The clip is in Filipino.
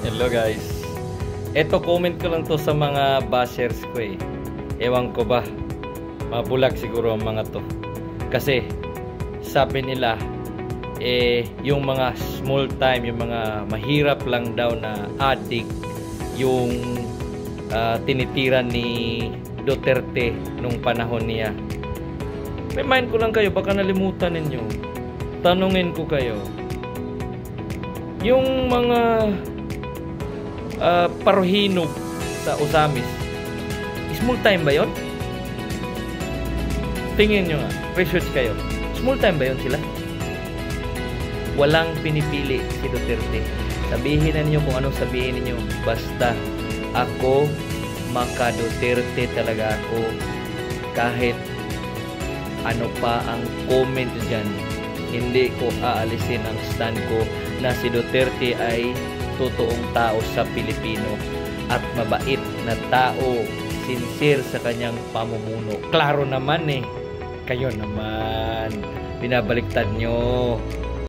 Hello guys. Eto comment ko lang to sa mga bashers ko eh. Ewan ko ba, mabulag siguro ang mga to. Kasi sabi nila yung mga small time, yung mga mahirap lang daw na addict yung tinitiran ni Duterte nung panahon niya. Remind ko lang kayo, baka nalimutan ninyo. Tanungin ko kayo. Yung mga paruhinog sa Osamis, small time ba yun? Tingin nyo nga, research kayo. Small time ba yun sila? Walang pinipili si Duterte. Sabihin na ninyo kung anong sabihin ninyo. Basta ako, maka Duterte talaga ako. Kahit ano pa ang comment dyan, hindi ko aalisin ang stand ko na si Duterte ay totoong tao sa Pilipino at mabait na tao, sincere sa kanyang pamumuno. Klaro naman eh. Kayo naman, binabaliktad nyo.